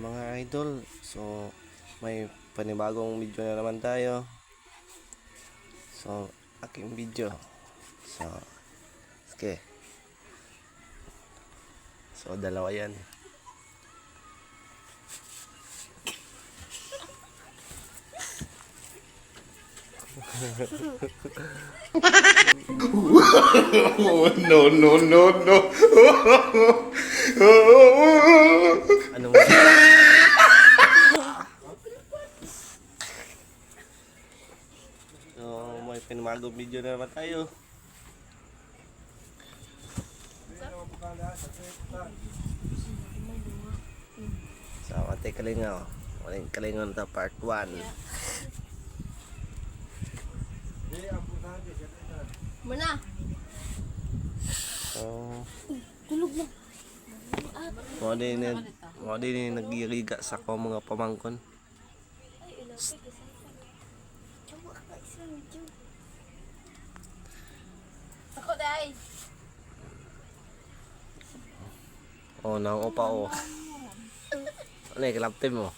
mga idol, so may panibagong video na naman tayo. So aking video, so okay, so dalawa yan. No, no, no, no. Anong so may panibagong video na naman tayo. So Ate Kalinga, Walang Kalinga na part 1. Mana? So Tulog na. mga din nagiriga sa ko mga pamangkon. Ako dai. Oh, nang opa o. Ano yung club team mo?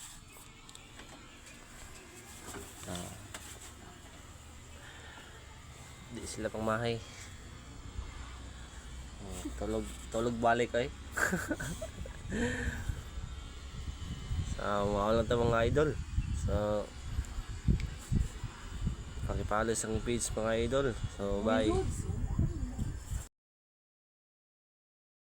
Di sila pang mahay. Tulog balik ay. So, lang ito mga idol. So, pakipalo sa page mga idol. So, bye.